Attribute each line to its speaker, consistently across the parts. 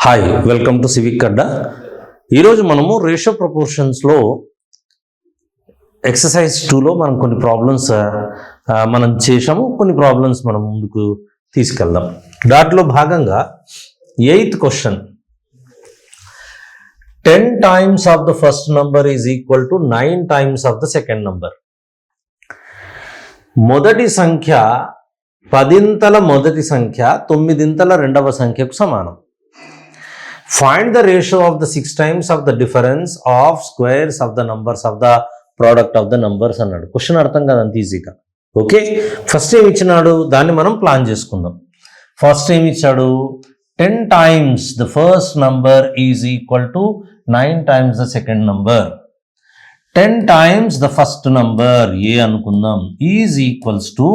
Speaker 1: Hi, welcome to civic అడ్డా. ఈరోజు మనము ratio ప్రపోర్షన్స్లో exercise 2లో మనం కొన్ని ప్రాబ్లమ్స్ మనం చేసాము. కొన్ని ప్రాబ్లమ్స్ మనం ముందుకు తీసుకెళ్దాం. దాంట్లో భాగంగా 8th question, 10 times of the first number is equal to 9 times of the second number. మొదటి సంఖ్య 10ంతల మొదటి సంఖ్య 9ంతల రెండవ సంఖ్యకు సమానం. Find the ratio of the 6 times of the difference of squares of the numbers of the product of the numbers అన్నాడు. Question అర్థం కాదంత ఈజీగా. ఓకే, ఫస్ట్ ఏమి ఇచ్చినాడు దాన్ని మనం ప్లాన్ చేసుకుందాం. ఫస్ట్ ఏమి ఇచ్చాడు, 10 times the first number is equal to 9 times the second number. 10 times the first number a అనుకుందాం is equals to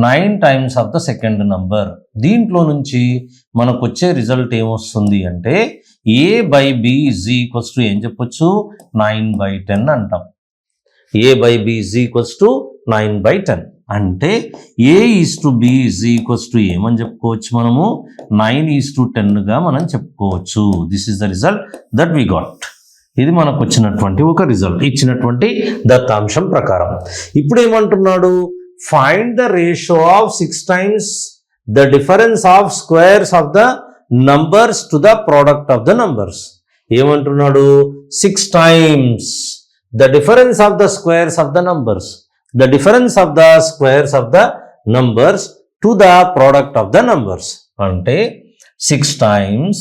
Speaker 1: 9 times of the second number. దీంట్లో నుంచి మనకు వచ్చే రిజల్ట్ ఏమొస్తుంది అంటే a by b is equals to ఏం చెప్పొచ్చు, 9/10 అంటాం. a by b is equals to 9/10 అంటే a is to b is equals to ఏమని చెప్పుకోవచ్చు, మనము 9:10గా మనం చెప్పుకోవచ్చు. This is the result that we got. ఇది మనకు వచ్చినటువంటి ఒక రిజల్ట్ ఇచ్చినటువంటి దత్తాంశం ప్రకారం. ఇప్పుడు ఏమంటున్నాడు, find the ratio of 6 times the difference of squares of the numbers to the product of the numbers. ఏమంటున్నాడు, 6 times the difference of the squares of the numbers, the difference of the squares of the numbers to the product of the numbers. అంటే 6 times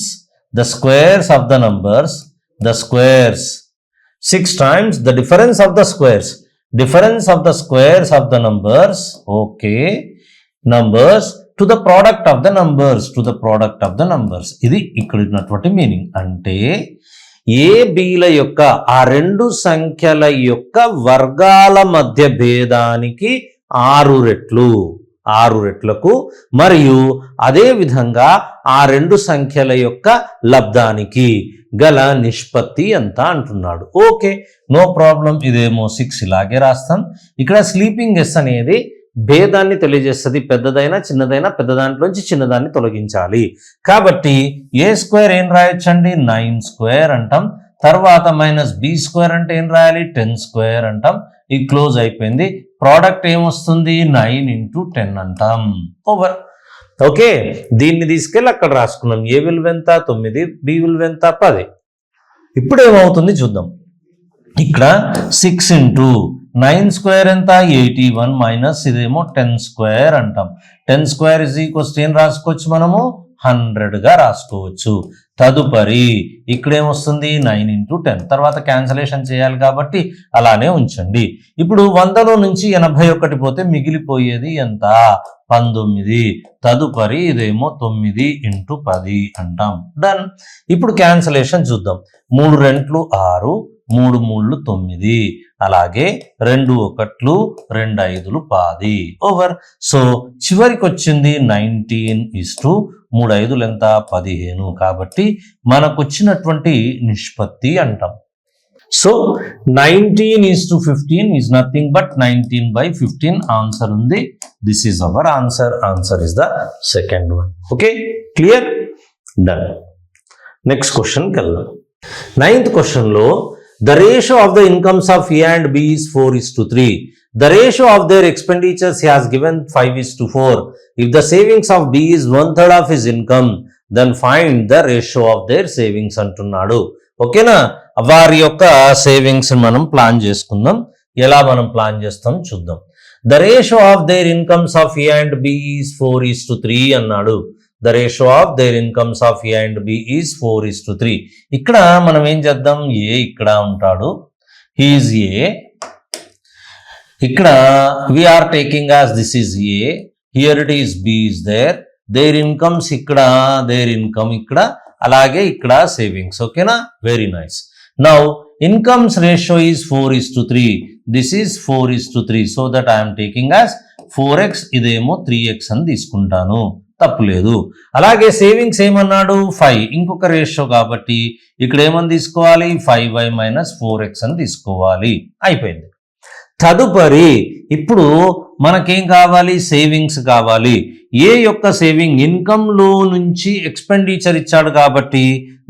Speaker 1: the squares of the numbers, the squares, 6 times the difference of the squares of the numbers, okay, numbers to the product of the numbers, ఇది ఇక్కడ ఉన్నటువంటి meaning. అంటే ఏ బీల యొక్క ఆ రెండు సంఖ్యల యొక్క వర్గాల మధ్య భేదానికి 6 రెట్లకు మరియు అదే విధంగా ఆ రెండు సంఖ్యల యొక్క లబ్ధానికి గల నిష్పత్తి ఎంత అంటున్నాడు. Okay, no problem. ఇదేమో 6 ఇలాగే రాస్తాం. ఇక్కడ స్లీపింగ్ ఎస్ అనేది భేదాన్ని తెలియజేస్తుంది. పెద్దదైనా చిన్నదైనా పెద్ద దాంట్లోంచి చిన్నదాన్ని తొలగించాలి. కాబట్టి ఏ స్క్వేర్ ఏం రాయొచ్చండి, 9² అంటాం. తర్వాత -b² అంటే ఏం రాయాలి, 10² అంటాం. ఈ క్లోజ్ అయిపోయింది. ప్రోడక్ట్ ఏమొస్తుంది, 9 × 10 అంటాం. ఓవర్. ఓకే, దీన్ని తీసుకెళ్ళి అక్కడ రాసుకున్నాం. ఏ విలువ ఎంత, 9, బి విలువ ఎంత, 10. ఇప్పుడు ఏమవుతుంది చూద్దాం. ఇక్కడ 6 × 9² ఎంత, 81 మైనస్ ఇదేమో 10² అంటాం. 10² ఏం రాసుకోవచ్చు, మనము 100గా రాసుకోవచ్చు. తదుపరి ఇక్కడ ఏమొస్తుంది, 9 × 10. తర్వాత క్యాన్సలేషన్ చేయాలి కాబట్టి అలానే ఉంచండి. ఇప్పుడు 100లో నుంచి 81 పోతే మిగిలిపోయేది ఎంత, 19. తదుపరి ఇదేమో 9 × 10 అంటాం. డన్. ఇప్పుడు క్యాన్సలేషన్ చూద్దాం. 3 రెంట్లు 6, 3 మూళ్ళు 9, అలాగే 2 1లు 2 5లు 10. ఓవర్. సో చివరికి వచ్చింది 19:3 5 ఎంత, 15. కాబట్టి మనకు వచ్చినటువంటి నిష్పత్తి అంటాం. So 19:15 is nothing but 19/15 answer ఉంది. This is our answer. Answer is the second one. Okay, clear, done. Next క్వశ్చన్కి వెళ్దాం. 9th క్వశ్చన్లో the ratio of the incomes of A and B is 4:3. The ratio of their expenditures he has given 5:4. If the savings of B is 1/3 of his income, then find the ratio of their savings అంటున్నాడు. ఓకేనా, వారి యొక్క savings మనం plan చేసుకుందాం. ఎలా మనం plan చేస్తాం చూద్దాం. The ratio of their incomes of A and B is 4:3 అన్నాడు. The ratio of their incomes of A and B is 4:3. ఇక్కడ మనం ఏం చేద్దాం, ఏ ఇక్కడ ఉంటాడు, he is A. ఇక్కడ we are taking as this is A, here it is B is there, their incomes ఇక్కడ, their income ఇక్కడ, అలాగే ఇక్కడ సేవింగ్స్. ఓకేనా, very nice. Now incomes ratio is 4:3. this is 4:3, so that I am taking as 4x, ఇదేమో 3x అని తీసుకుంటాను. తప్పులేదు. అలాగే సేవింగ్స్ ఏమన్నాడు, 5. ఇంకొక రేషియో కాబట్టి ఇక్కడ ఏమని తీసుకోవాలి, 5y - 4x అని తీసుకోవాలి. అయిపోయింది. తదుపరి ఇప్పుడు మనకేం కావాలి, సేవింగ్స్ కావాలి. ఏ యొక్క సేవింగ్, ఇన్కమ్లో నుంచి ఎక్స్పెండిచర్ ఇచ్చాడు కాబట్టి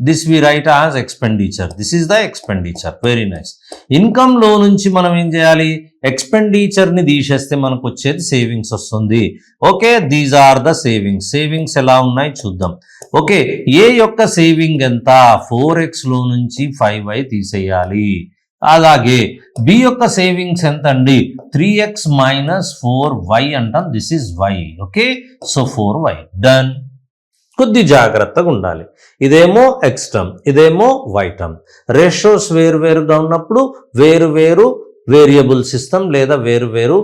Speaker 1: this we write as expenditure. This is the expenditure. Very nice. ఇన్కమ్లో నుంచి మనం ఏం చేయాలి, ఎక్స్పెండిచర్ని తీసేస్తే మనకు వచ్చేది సేవింగ్స్ వస్తుంది. Okay, these are the savings. Savings ఎలా ఉన్నాయి చూద్దాం. ఓకే, ఏ యొక్క సేవింగ్ ఎంత, 4xలో నుంచి 5y తీసేయాలి. అలాగే బి యొక్క సేవింగ్స్ ఎంత అండి, 3x మైనస్ 4y అంటాం. This is y. Okay, so 4y. Done. కొద్ది జాగ్రత్తగా ఉండాలి. ఇదేమో ఎక్స్ టర్మ్, ఇదేమో వై టర్మ్. రేషియోస్ వేరువేరుగా ఉన్నప్పుడు వేరువేరు వేరియబుల్స్ ఇస్తాం లేదా వేరువేరు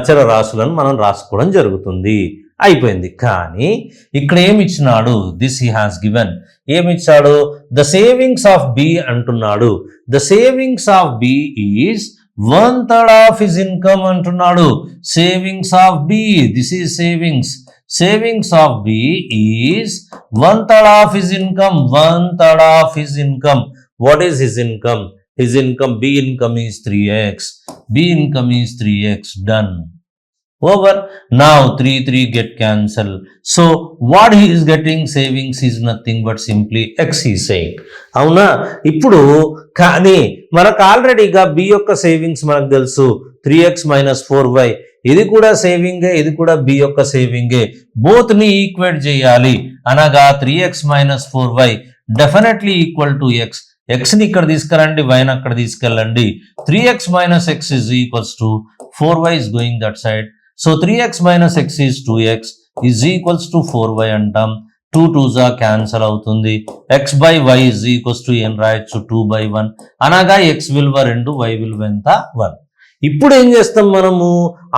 Speaker 1: చరరాశులను మనం రాసుకోవడం జరుగుతుంది. అయిపోయింది. కానీ ఇక్కడ ఏమి ఇచ్చినాడు, దిస్ హీ హాస్ గివెన్. ఏమి ఇచ్చాడు, ద సేవింగ్స్ ఆఫ్ బి అంటున్నాడు. The savings of B is 1/3 of his income అంటున్నాడు. Savings of B, this is savings. Savings of B is 1/3 of his income. 1/3 of his income. What is his income? His income, B income is 3x. B income is 3x. Done. Over. Now 3 get cancelled. So what he is getting, savings is nothing but simply x he is saying. అవునా? ఇప్పుడు కానీ మనకు ఆల్రెడీగా B యొక్క savings మనకు తెలుసు 3x minus 4y. ఇది కూడా సేవింగే, ఇది కూడా బి యొక్క సేవింగే. బోత్ ని ఈక్వేట్ చేయాలి. అనగా 3x minus 4y definitely equal to X. X ని ఇక్కడ తీసుకెళ్ళండి, వైని అక్కడ తీసుకెళ్ళండి. 3x minus X is equals to 4y is going that side. So 3x minus X is 2x is equals to 4y అంటాం. 2 2s cancel అవుతుంది. x by y is equals to ఏం రాయొచ్చు, 2/1. అనగా x విలువ 2, y విలువ ఎంత, 1. ఇప్పుడు ఏం చేస్తాం మనము,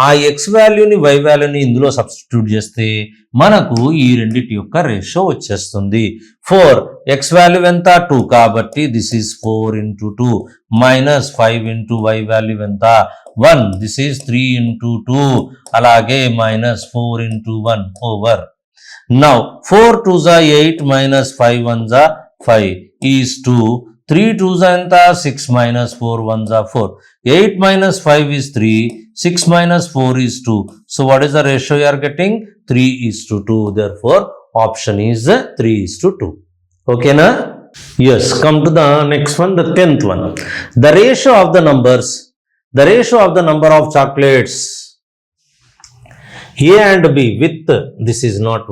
Speaker 1: ఆ ఎక్స్ వాల్యూని వై వాల్యూని ఇందులో సబ్స్టిట్యూట్ చేస్తే మనకు ఈ రెండిటి యొక్క రేషియో వచ్చేస్తుంది. 4 ఎక్స్ వాల్యూ ఎంత, 2 కాబట్టి this is 4 into 2 minus 5 into Y value ఎంత, 1. దిస్ ఈజ్ 3 into 2 అలాగే minus 4 into 1 over. Now 4 2s 8 minus 5 1s 5 is 2. 3 2s ఎంత, 6 minus 4 1s 4. 8 minus 5 is 3. 6 minus 4 is 2. So what is the ratio you are getting? 3:2. Therefore option is 3:2. Okay na? Yes. Come to the next one, the 10th one. The ratio of the numbers. The ratio of the number of chocolates A and B with, this is not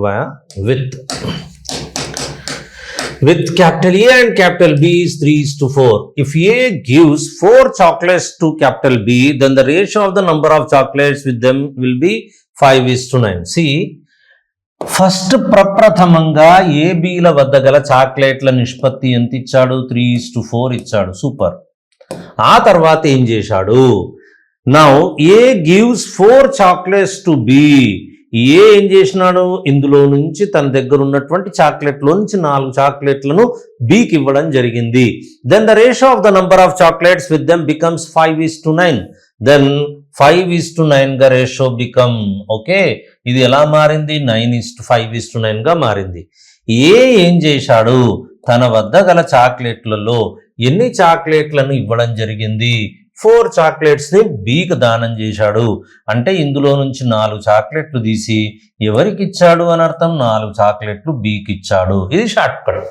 Speaker 1: with capital A and capital B is 3:4. If A gives 4 chocolates to capital B, then the ratio of the number of chocolates with them will be 5:9. See, first ప్రప్రథమంగా ఏబీల వద్ద గల చాక్లెట్ల నిష్పత్తి ఎంత ఇచ్చాడు, 3:4 ఇచ్చాడు. Super. ఆ తర్వాత ఏం చేశాడు, now A gives 4 chocolates to B. A ఏం చేసినాడు, ఇందులో నుంచి తన దగ్గర ఉన్నటువంటి చాక్లెట్లో నుంచి 4 చాక్లెట్లను బికి ఇవ్వడం జరిగింది. Then the ratio of the number of chocolates with them becomes 5:9. Then 5:9 గా రేషియో బికమ్, ఓకే, ఇది ఎలా మారింది, 5:9 గా మారింది. ఏం చేశాడు, తన వద్ద గల చాక్లెట్లలో ఎన్ని చాక్లెట్లను ఇవ్వడం జరిగింది, 4 చాక్లెట్స్ ని బీకి దానం చేశాడు. అంటే ఇందులో నుంచి 4 చాక్లెట్లు తీసి ఎవరికి ఇచ్చాడు అని అర్థం, 4 చాక్లెట్లు బీకి ఇచ్చాడు. ఇది షార్ట్ కట్,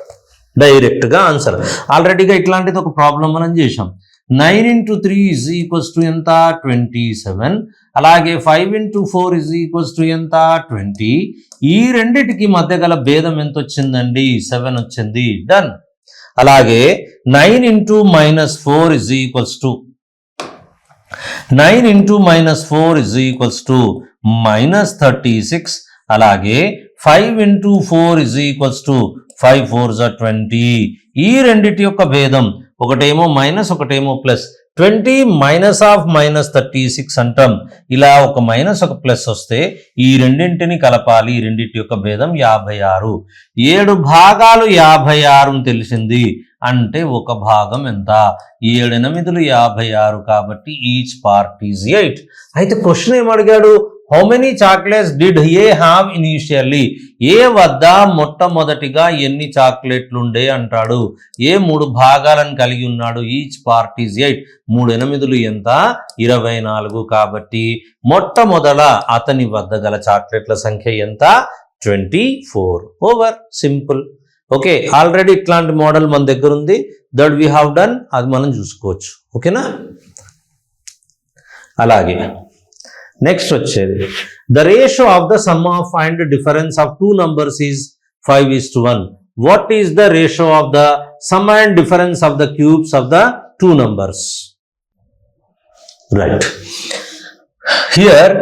Speaker 1: డైరెక్ట్ గా ఆన్సర్. ఆల్రెడీగా ఇట్లాంటిది ఒక ప్రాబ్లం మనం చేశాం. 9 into 3 is equals to ఎంత, 27. అలాగే 5 into 4 is equals to ఎంత, 20. ఈ రెండిటికి మధ్య గల భేదం ఎంత వచ్చిందండి, 7 వచ్చింది. డన్. అలాగే 9 into -4 is equals to 9 into -4 is equals to -36. అలాగే 5 into 4 is equals to 5 4s are 20. ఈ రెండిటి యొక్క భేదం, ఒకటేమో మైనస్ ఒకటేమో ప్లస్. 20 మైనస్ ఆఫ్ -36 అంటాం. ఇలా ఒక మైనస్ ఒక ప్లస్ వస్తే ఈ రెండింటిని కలపాలి. ఈ రెండింటి యొక్క భేదం 56. 7 భాగాలు 56 అని తెలిసింది. అంటే ఒక భాగం ఎంత, 7 8 56 కాబట్టి ఈచ్ పార్ట్ ఈజ్ 8. అయితే క్వశ్చన్ ఏమడిగాడు, how many chocolates did A have initially, A వద్ద మొట్టమొదటిగా ఎన్ని చాక్లెట్లు ఉండే అంటాడు. ఏ 3 భాగాలను కలిగి ఉన్నాడు. ఈచ్ పార్ట్ ఈజ్ 8, 3 8 ఎంత 24. కాబట్టి మొట్టమొదట అతని వద్ద గల చాక్లెట్ల సంఖ్య ఎంత 24. Over, simple. ఓకే, ఆల్రెడీ ఇట్లాంటి మోడల్ మన దగ్గర ఉంది, దట్ వీ హ్యావ్ డన్, అది మనం చూసుకోవచ్చు. ఓకేనా. అలాగే నెక్స్ట్ వచ్చేది the ratio of the sum of and difference of 2 numbers is 5:1. What is the ratio of the sum and difference of the cubes of the 2 numbers? Right, here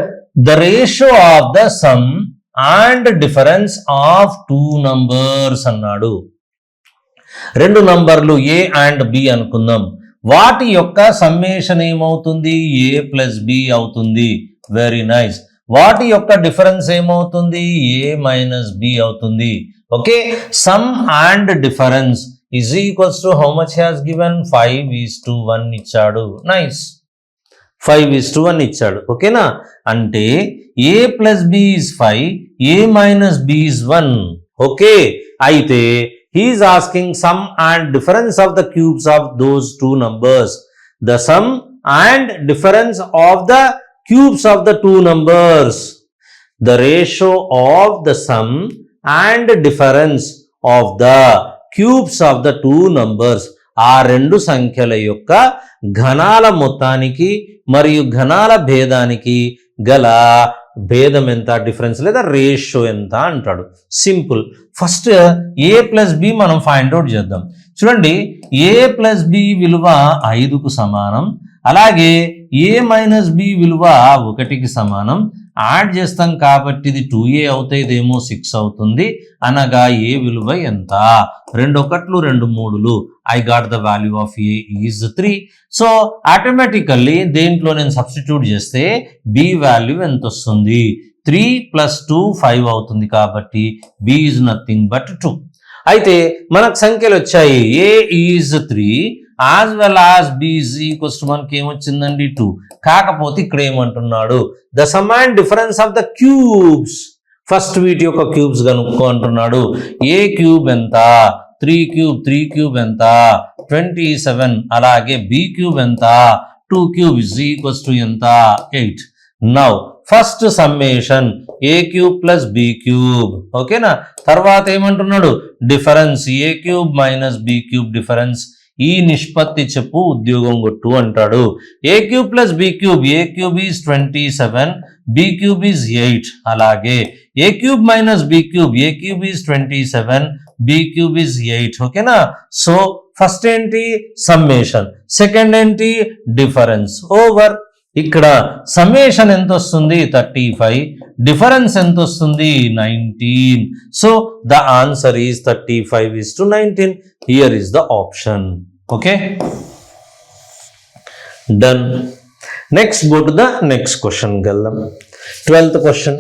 Speaker 1: the ratio of the sum and difference of 2 numbers అన్నాడు. 2 నంబర్లు ఏ and B అనుకుందాం. వాటి యొక్క summation ఏమవుతుంది? A plus B అవుతుంది. Very nice. వాటి యొక్క difference ఏమవుతుంది? ఏ మైనస్ బి అవుతుంది. Okay, sum and difference is equals to how much has given 5:1 ఇచ్చాడు. నైస్, 5:1 ఇచ్చాడు. ఓకేనా. అంటే A plus B is 5, A minus B is 1. Okay, అయితే he is asking sum and difference of the cubes of those 2 numbers. The sum and difference of the cubes of the 2 numbers. The ratio of the sum and difference of the cubes of the 2 numbers. ఆ 2 సంఖ్యల యొక్క ఘనాల మొత్తానికి మరియు ఘనాల భేదానికి గల భేదం ఎంత, difference లేదా ratio ఎంత అంటాడు. సింపుల్. ఫస్ట్ ఏ ప్లస్ బి మనం ఫైండ్ అవుట్ చేద్దాం. చూడండి, ఏ ప్లస్ బి విలువ 5కు సమానం, అలాగే ఏ మైనస్ బి విలువ 1కి సమానం. యాడ్ చేస్తాం కాబట్టి ఇది 2a అవుతాయి, ఇదేమో 6 అవుతుంది. అనగా ఏ విలువ ఎంత? 2 1 2 3. I got the value of A is 3. So automatically దేంట్లో నేను సబ్స్టిట్యూట్ చేస్తే బి వాల్యూ ఎంత వస్తుంది? 3 + 2 5 అవుతుంది. కాబట్టి బి ఈజ్ నథింగ్ బట్ 2. అయితే మనకు సంఖ్యలు వచ్చాయి. A is 3 as well as B is equals to మనకి ఏమొచ్చిందండి 2. కాకపోతే ఇక్కడ ఏమంటున్నాడు? The sum and difference of the cubes. First వీటి యొక్క క్యూబ్స్ కనుక్కో అంటున్నాడు. ఏ క్యూబ్ ఎంత? 3 క్యూబ్. 3 క్యూబ్ ఎంత? 27. అలాగే బి క్యూబ్ ఎంత? 2 క్యూబ్ ఈజ్ ఈక్వల్స్ టు ఎంత? 8. Now first summation A cube plus B cube. ఓకేనా. తర్వాత ఏమంటున్నాడు? Difference A cube minus B cube difference. ఈ నిష్పత్తి చెప్పు, ఉద్యోగం కొట్టు అంటాడు. A cube plus B cube. A cube is 27, B cube is 8. అలాగే A cube minus B cube. A cube is 27, B cube is 8. ఓకేనా. సో ఫస్ట్ ఏంటి? Summation. Second ఏంటి? డిఫరెన్స్. ఓవర్. ఇక్కడ సమ్మేషన్ ఎంత వస్తుంది? 35. డిఫరెన్స్ ఎంత వస్తుంది? 19. So the answer is 35:19. Here is the option. Okay, done. Next go to the next question వెళ్దాం. 12th question.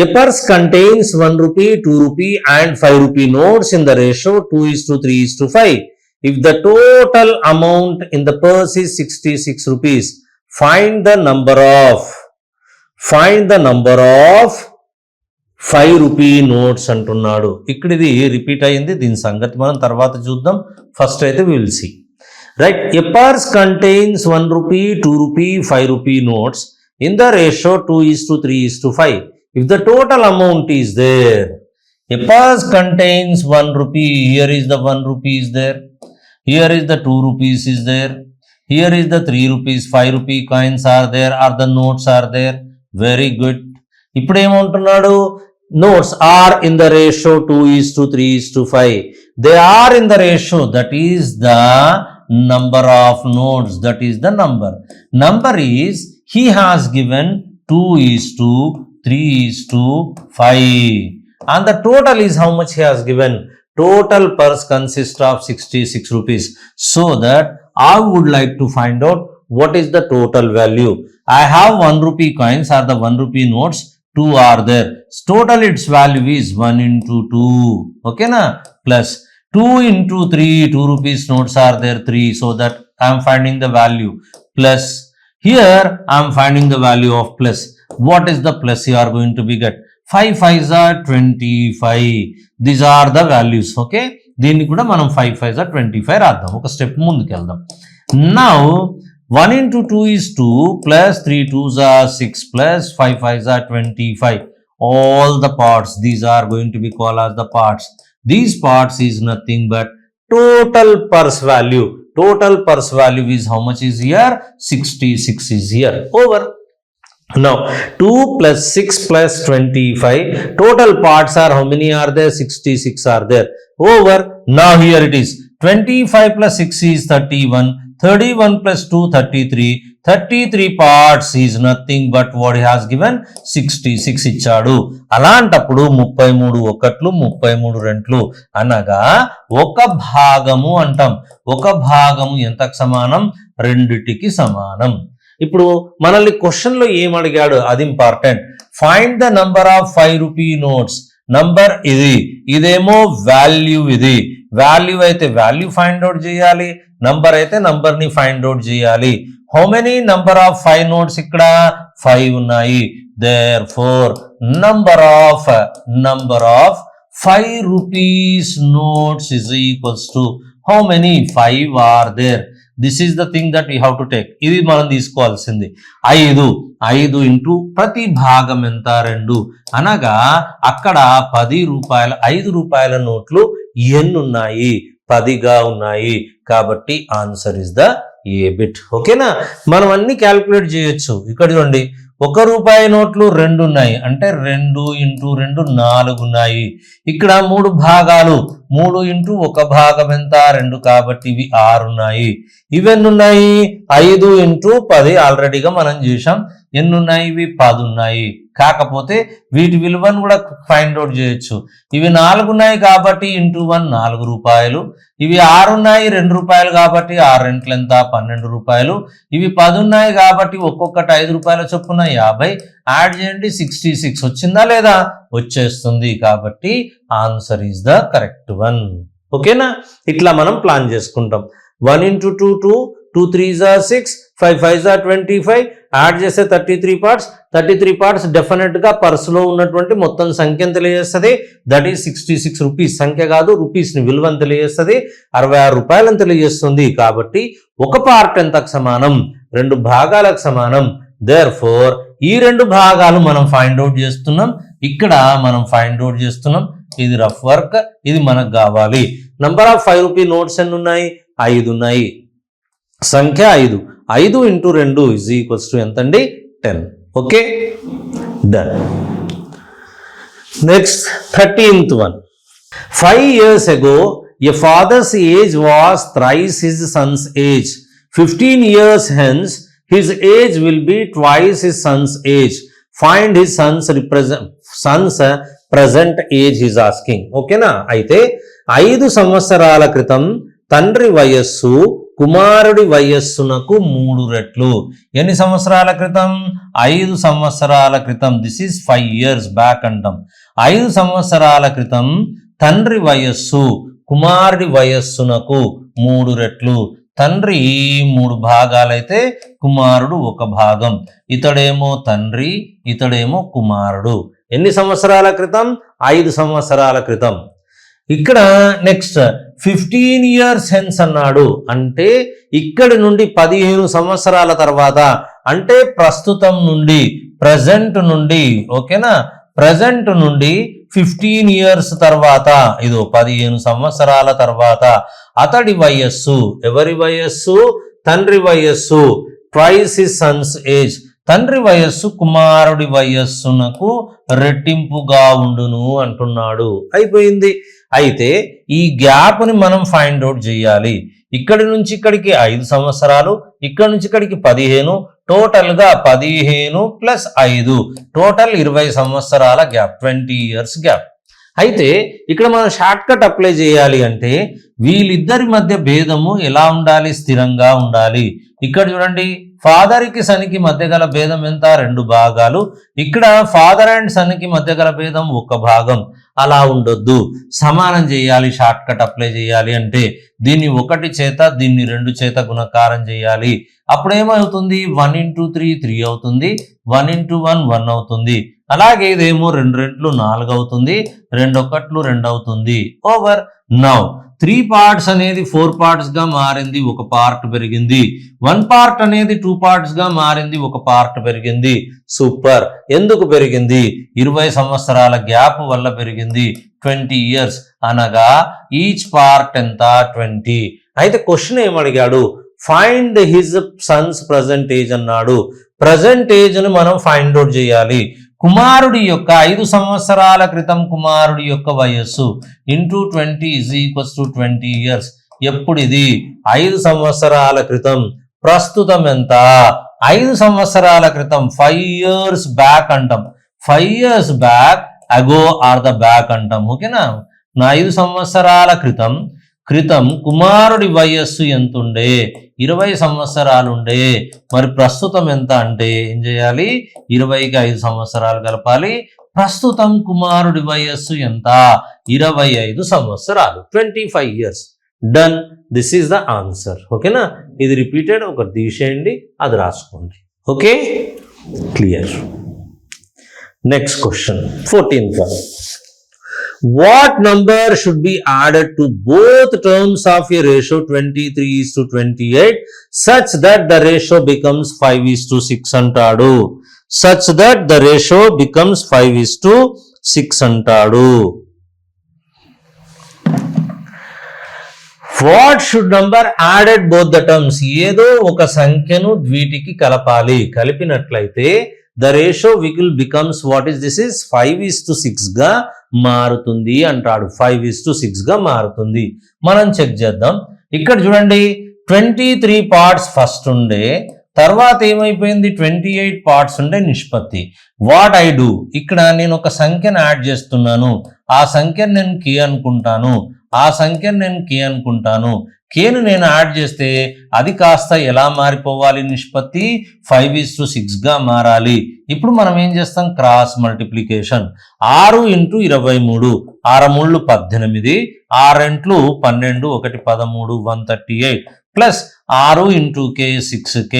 Speaker 1: A purse contains 1 rupee, 2 rupee and 5 rupee notes in the ratio 2:3:5. If the total amount in the purse is 66 rupees, find the number of 5 rupee notes అంటున్నాడు. ఇక్కడ ఇది repeat అయింది, దీని సంగతి మనం తర్వాత చూద్దాం. ఫస్ట్ అయితే we will see. Right, a purse contains 1 rupee, 2 rupee, 5 rupee notes in the ratio 2:3:5. If the total amount is there, a purse contains 1 rupee. Here is the 1 rupee is there. Here is the 2 rupees is there. Here is the 3 rupees, 5 rupee coins are there, or the notes are there. Very good. ఇప్పుడు ఏమంటున్నాడు? Notes are in the ratio 2:3:5. They are in the ratio, that is the number of notes. That is the number. Number is, he has given 2:3:5. And the total is how much he has given? Total purse consists of 66 rupees. So that I would like to find out what is the total value. I have 1 rupee coins or the 1 rupee notes. 2 are there. Total its value is 1 into 2. Okay na? Plus 2 into 3. 2 rupees notes are there 3. So that I am finding the value. Plus here I am finding the value of plus. what is the plus you are going to be get? 5 5s are 25. These are the values. Okay, దీన్ని కూడా మనం 5 5s are 25 రాద్దాం. ఒక step ముందుకు వెళ్దాం. Now 1 into 2 is 2 plus 3 2s are 6 plus 5 5s are 25. All the parts, these are going to be called as the parts. These parts is nothing but total purse value. Total purse value is how much is here? 66 is here. Over. Now 2 plus 6 plus 25. Total parts are how many are there? 66 are there. Over. Now here it is. 25 plus 6 is 31. 31 plus 2 33. 33 parts is nothing but what he has given? 66 ఇచ్చాడు. అలాంటప్పుడు 33 ఒకట్లు 33 రెంట్లు అనగా ఒక భాగము అంటాం. ఒక భాగము ఎంతకు సమానం? రెండిటికి సమానం. ఇప్పుడు మనల్ని క్వశ్చన్ లో ఏం అడిగాడు? అది important. Find the number of 5 rupee notes. Number ఇది, ఇదేమో వాల్యూ, ఇది వాల్యూ అయితే వాల్యూ ఫైండ్ అవుట్ చేయాలి, నంబర్ అయితే నంబర్ ని ఫైండ్ అవుట్ చేయాలి. How many number of 5 notes? ఇక్కడ 5 ఉన్నాయి. therefore number of 5 rupees notes is equals to how many? 5 are there. This is the thing that we have to take. ఇది మనం తీసుకోవాల్సింది. 5 into ప్రతి భాగం ఎంత? 2 అనగా అక్కడ 10 రూపాయల 5 రూపాయల నోట్లు ఎన్ని ఉన్నాయి? 10గా ఉన్నాయి. కాబట్టి answer is the A bit. ఓకేనా? మనం అన్ని క్యాల్కులేట్ చేయొచ్చు. ఇక్కడ చూడండి, 1 రూపాయి నోట్లు 2 ఉన్నాయి అంటే 2 ఇంటూ 2 4 ఉన్నాయి. ఇక్కడ 3 భాగాలు, 3 ఇంటూ 1 భాగం ఎంత? 2 కాబట్టి ఇవి 6 ఉన్నాయి. ఇవన్నీ ఉన్నాయి 5 ఇంటూ 10 ఆల్రెడీగా మనం చేసాం. ఎన్ని ఉన్నాయి? ఇవి 10 ఉన్నాయి. కాకపోతే వీటి విలువను కూడా ఫైండ్ అవుట్ చేయొచ్చు. ఇవి 4 ఉన్నాయి కాబట్టి ఇంటూ 1 4 రూపాయలు. ఇవి 6 ఉన్నాయి 2 రూపాయలు కాబట్టి 6 రెంట్లు ఎంత? 12 రూపాయలు. ఇవి 10 ఉన్నాయి కాబట్టి ఒక్కొక్కటి 5 రూపాయల చొప్పున 50. యాడ్ చేయండి, 66 వచ్చిందా లేదా? వచ్చేస్తుంది. కాబట్టి answer is the correct one. ఓకేనా? ఇట్లా మనం ప్లాన్ చేసుకుంటాం. 1 into 2 2, 2 3s are 6, 5 5s are 25. Add చేస్తే 33 పార్ట్స్. 33 పార్ట్స్ డెఫినెట్ గా పర్సులో ఉన్నటువంటి మొత్తం సంఖ్యను తెలియజేస్తుంది. That is 66 rupees. సంఖ్య కాదు, రూపీస్ ని విలువను తెలియజేస్తుంది. 66 రూపాయలను తెలియజేస్తుంది. కాబట్టి ఒక పార్ట్ ఎంతకు సమానం? 2 భాగాలకు సమానం. therefore ఈ 2 భాగాలు మనం ఫైండ్ అవుట్ చేస్తున్నాం. ఇక్కడ మనం ఫైండ్ అవుట్ చేస్తున్నాం. ఇది రఫ్ వర్క్, ఇది మనకు కావాలి. నంబర్ ఆఫ్ 5 రూపీ నోట్స్ ఎన్ని ఉన్నాయి? 5 ఉన్నాయి. సంఖ్య 5. 5 ఇంటూ 2 ఇజ్ ఈక్వల్స్ టు ఎంతండి? 10. Okay, done. Next 13th one. 5 years ago a father's age was thrice his son's age. 15 years hence his age will be twice his son's age. Find his son's present age is asking. ఓకేనా? అయితే 5 సంవత్సరాల క్రితం తండ్రి వయస్సు కుమారుడి వయస్సునకు 3 రెట్లు. ఎన్ని సంవత్సరాల క్రితం? 5 సంవత్సరాల క్రితం. దిస్ ఈజ్ 5 years బ్యాక్ అంటాం. 5 సంవత్సరాల క్రితం తండ్రి వయస్సు కుమారుడి వయస్సునకు 3 రెట్లు. తండ్రి 3 భాగాలైతే కుమారుడు 1 భాగం. ఇతడేమో తండ్రి, ఇతడేమో కుమారుడు. ఎన్ని సంవత్సరాల క్రితం? 5 సంవత్సరాల క్రితం. ఇక్కడ నెక్స్ట్ 15 years hence అన్నాడు. అంటే ఇక్కడి నుండి 15 సంవత్సరాల తర్వాత, అంటే ప్రస్తుతం నుండి, ప్రజెంట్ నుండి. ఓకేనా? ప్రజెంట్ నుండి 15 years తర్వాత, ఇదో 15 సంవత్సరాల తర్వాత అతడి వయస్సు, ఎవరి వయస్సు? తండ్రి వయస్సు. Twice his Sons age. తండ్రి వయస్సు కుమారుడి వయస్సునకు రెట్టింపుగా ఉండును అంటున్నాడు. అయిపోయింది. అయితే ఈ గ్యాప్ ని మనం ఫైండ్ అవుట్ చేయాలి. ఇక్కడి నుంచి ఇక్కడికి 5 సంవత్సరాలు, ఇక్కడి నుంచి ఇక్కడికి 15, టోటల్ గా 15 ప్లస్ 5, టోటల్ 20 సంవత్సరాల గ్యాప్, 20 years గ్యాప్. అయితే ఇక్కడ మనం షార్ట్ కట్ అప్లై చేయాలి అంటే వీళ్ళిద్దరి మధ్య భేదము ఎలా ఉండాలి? స్థిరంగా ఉండాలి. ఇక్కడ చూడండి, ఫాదర్ కి సన్కి మధ్య గల భేదం ఎంత? 2 భాగాలు. ఇక్కడ ఫాదర్ అండ్ సన్ కి మధ్య గల భేదం 1 భాగం. అలా ఉండొద్దు. సమానం చేయాలి, షార్ట్ కట్ అప్లై చేయాలి అంటే దీన్ని 1 చేత దీన్ని 2 చేత గుణకారం చేయాలి. అప్పుడు ఏమవుతుంది? 1 × 3 3 అవుతుంది, 1 × 1 1 అవుతుంది. అలాగే ఇదేమో 2 రెట్లు 4 అవుతుంది, 2 1 2 అవుతుంది. ఓవర్. నౌ 3 పార్ట్స్ అనేది 4 పార్ట్స్ గా మారింది, 1 పార్ట్ పెరిగింది. 1 పార్ట్ అనేది 2 పార్ట్స్ గా మారింది, 1 పార్ట్ పెరిగింది. సూపర్. ఎందుకు పెరిగింది? 20 సంవత్సరాల గ్యాప్ వల్ల పెరిగింది. 20 years అనగా ఈచ్ పార్ట్ ఎంత? 20. అయితే క్వశ్చన్ ఏమడిగాడు? Find his son's present age అన్నాడు. ప్రజెంట్ ఏజ్ ని మనం ఫైండ్ అవుట్ చేయాలి. కుమారుడి యొక్క 5 సంవత్సరాల క్రితం కుమారుడి యొక్క వయస్సు ఇంటూ 20 = 20 years. ఎప్పుడు ఇది? 5 సంవత్సరాల క్రితం. ప్రస్తుతం ఎంత? 5 సంవత్సరాల క్రితం 5 years బ్యాక్ అంటాం. 5 years బ్యాక్, అగో ఆర్ ద బ్యాక్ అంటాం. ఓకేనా? నా 5 సంవత్సరాల క్రితం కుమారుడి వయస్సు ఎంతుండే? 20 సంవత్సరాలు ఉండే. మరి ప్రస్తుతం ఎంత అంటే ఏం చేయాలి? 20కి 5 సంవత్సరాలు కలపాలి. ప్రస్తుతం కుమారుడి వయస్సు ఎంత? 25 సంవత్సరాలు, 25 years. Done. This is the answer. ఓకేనా? ఇది రిపీటెడ్, ఒకటి తీసేయండి, అది రాసుకోండి. Okay, clear. Next question 14th one. What number should be added to both terms of a ratio 23:28 such that the ratio becomes 5:6 అంటాడు. Such that the ratio becomes 5:6 అంటాడు. What should number added both the terms? ఏదో ఒక సంఖ్యను వీటికి కలపాలి. కలిపినట్లయితే the ratio will becomes what is this is 5:6 గా మారుతుంది అంటాడు. 5:6 గా మారుతుంది. మనం చెక్ చేద్దాం. ఇక్కడ చూడండి, 23 పార్ట్స్ ఫస్ట్ ఉండే, తర్వాత ఏమైపోయింది? 28 పార్ట్స్ ఉండే నిష్పత్తి. వాట్ ఐ డూ, ఇక్కడ నేను ఒక సంఖ్యను యాడ్ చేస్తున్నాను. ఆ సంఖ్యను నేను కే అనుకుంటాను. కేను నేను యాడ్ చేస్తే అది కాస్త ఎలా మారిపోవాలి? నిష్పత్తి 5:6 గా మారాలి. ఇప్పుడు మనం ఏం చేస్తాం? Cross multiplication. 6 × 23, 6 × 18, 6 × 12, 1 13, 138 plus 6 × k 6k.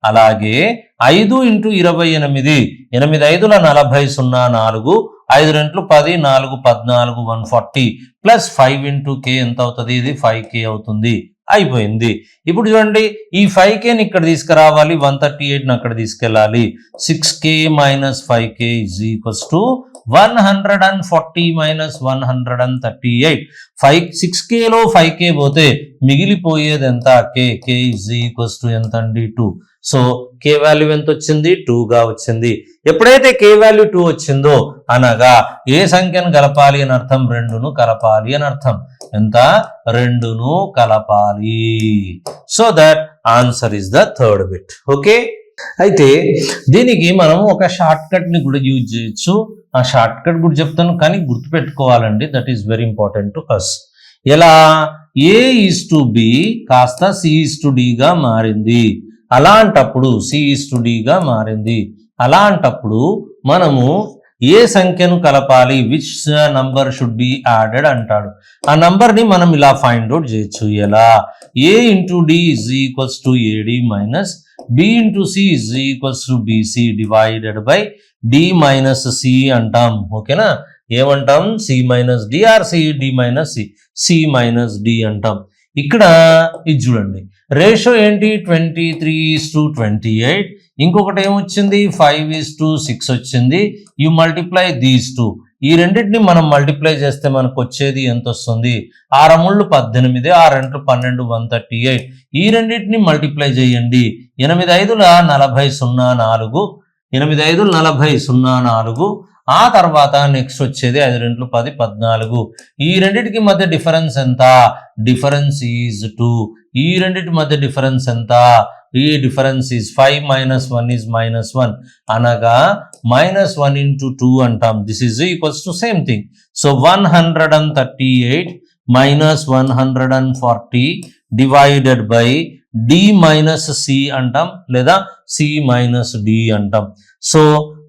Speaker 1: అలాగే 5 × 28, 8 5 40, 04, 5 2 10, 4 14, 140 ప్లస్ 5 × k ఎంత అవుతుంది? ఇది 5k అవుతుంది. అయిపోయింది. ఇప్పుడు చూడండి, ఈ 5kని ఇక్కడ తీసుకురావాలి, 138ని అక్కడ తీసుకెళ్ళాలి. 6k - 5k = 140 - 138. 6kలో 5k పోతే మిగిలిపోయేది ఎంత? k = ఎంత అండి? 2. సో k వాల్యూ ఎంత వచ్చింది? 2 గా వచ్చింది. ఎప్పుడైతే k వాల్యూ 2 వచ్చిందో అనగా ఏ సంఖ్యను కలపాలి అని అర్థం? 2ను కలపాలి అని అర్థం. ఎంత? 2ను కలపాలి. So that answer is the third bit. Okay, అయితే దీనికి మనం ఒక షార్ట్ కట్ ని కూడా యూజ్ చేయొచ్చు. ఆ షార్ట్ కట్ కూడా చెప్తాను, కానీ గుర్తుపెట్టుకోవాలండి. That is very important to us. ఎలా? a:b కాస్త c:d గా మారింది. అలాంటప్పుడు c:d గా మారింది. అలాంటప్పుడు మనము ఏ సంఖ్యను కలపాలి? Which number should be added అంటాడు. ఆ నంబర్ ని మనం ఇలా ఫైండ్ అవుట్ చేయొచ్చు. ఎలా? a × d = ad minus b × c = bc divided by d - c అంటాం. ఓకేనా? ఏమంటాం? c - d or d - c d అంటాం. ఇక్కడ ఇది చూడండి, రేషియో ఏంటి? 23:28. ఇంకొకటి ఏమొచ్చింది? 5:6 వచ్చింది. You multiply these 2. ఈ రెండింటిని మనం మల్టిప్లై చేస్తే మనకు వచ్చేది ఎంత వస్తుంది? 6 3 18, 6 2 12, 138. ఈ రెండింటిని మల్టిప్లై చేయండి. 8 5 40, 04, 8 5 40, 04. ఆ తర్వాత నెక్స్ట్ వచ్చేది 5 2 10, 14. ఈ రెండింటికి మధ్య డిఫరెన్స్ ఎంత? Difference is 2. ఈ రెండింటి మధ్య డిఫరెన్స్ ఎంత? ఈ డిఫరెన్స్ ఈజ్ 5 - 1 ఈజ్ -1 అనగా -1 × 2 అంటాం. This is equals to same thing. So 138 - 140 divided by d - c అంటాం, లేదా c - d అంటాం. So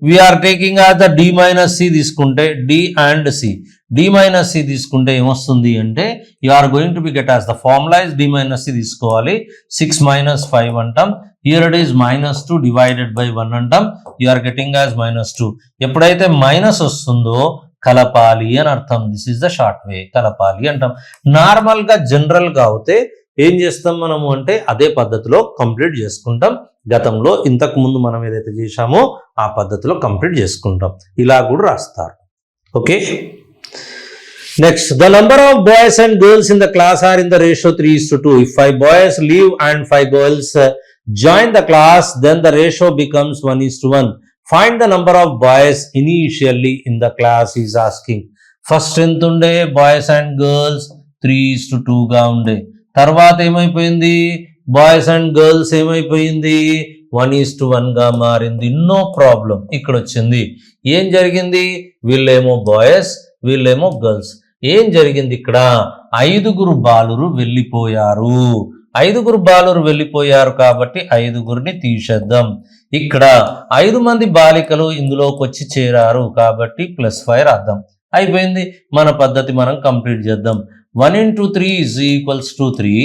Speaker 1: we're taking as the D minus C తీసుకుంటే D and C, D minus C తీసుకుంటే ఏమొస్తుంది అంటే you are going to be get as the formula is D minus C తీసుకోవాలి. 6 minus 5 అంటాం. Here it is -2 divided by 1 అంటాం. You are getting as -2. ఎప్పుడైతే minus వస్తుందో కలపాలి అని అర్థం. This is the short way, కలపాలి అంటాం. నార్మల్ గా జనరల్ గా అవుతే ఏం చేస్తాం మనము అంటే అదే పద్ధతిలో కంప్లీట్ చేసుకుంటాం. గతంలో ఇంతకు ముందు మనం ఏదైతే చేశామో ఆ పద్ధతిలో కంప్లీట్ చేసుకుంటాం. ఇలా కూడా రాస్తారు. Okay, next, the number of boys and girls in the class are in the ratio 3:2. If 5 boys leave and 5 girls join the class, then the ratio becomes 1:1. Find the number of boys initially in the class is asking. First ఎంత ఉండే boys and girls 3:2 గా ఉండే. తర్వాత ఏమైపోయింది, boys and girls ఏమైపోయింది 1:1 గా మారింది. No problem. ఇక్కడ వచ్చింది ఏం జరిగింది, వీళ్ళేమో బాయ్స్ వీళ్ళేమో గర్ల్స్. ఏం జరిగింది ఇక్కడ, 5 బాలురు వెళ్ళిపోయారు. 5 బాలురు వెళ్ళిపోయారు కాబట్టి 5 తీసేద్దాం. ఇక్కడ 5 మంది బాలికలు ఇందులోకి వచ్చి చేరారు కాబట్టి +5 రాద్దాం. అయిపోయింది. మన పద్ధతి మనం కంప్లీట్ చేద్దాం. 1 into 3 is equals to 3.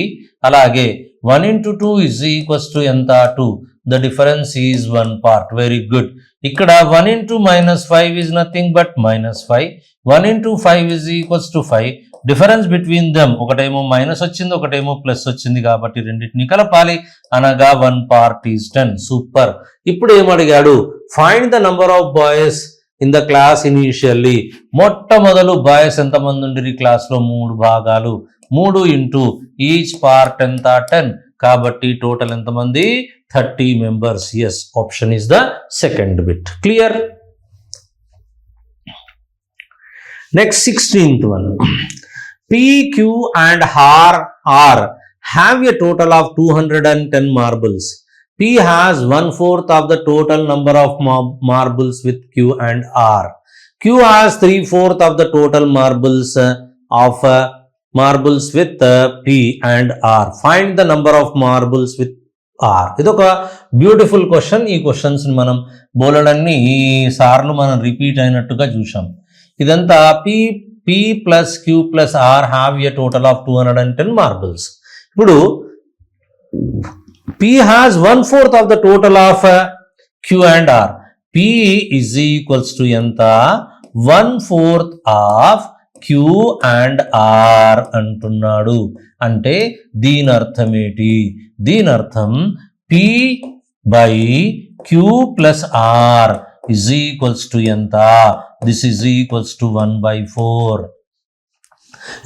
Speaker 1: అలాగే 1 into 2 is equals to ఎంత 2. The difference is 1 part. Very good. ఇక్కడ 1 into -5 is nothing but -5. 1 into 5 is equals to 5. Difference between them, ఒకటేమో మైనస్ వచ్చింది ఒకటేమో ప్లస్ వచ్చింది కాబట్టి రెండింటిని కలపాలి. అనగా 1 part is 10. సూపర్. ఇప్పుడు ఏమడిగాడు, find the number of boys in the class initially. మొట్టమొదలు బాయ్స్ ఎంతమంది ఉండిరి క్లాస్లో 3 భాగాలు. 3 into ఈచ్ పార్ట్ ఎంత 10 కాబట్టి టోటల్ ఎంతమంది 30 members. Yes, option is the second bit. Clear. Next 16th one. P, Q and R have a total of 210 marbles. P has 1/4 of the total number of marbles with Q and R. Q has 3/4 of the total marbles marbles with P and R. Find the number of marbles with R. ఇదొక beautiful question. ఈ questions మనం బోలెడన్ని సార్లు మనం repeat అయినట్టుగా చూసాం. ఇదంతా P plus Q plus R have a total of 210 marbles. ఇప్పుడు P has 1/4 of the total of Q and R. P is equals to ఎంత 1/4 of Q and R అంటున్నాడు. అంటే దీని అర్థం ఏంటి, దీని అర్థం P by Q plus R is equals to ఎంత, this is equals to 1/4,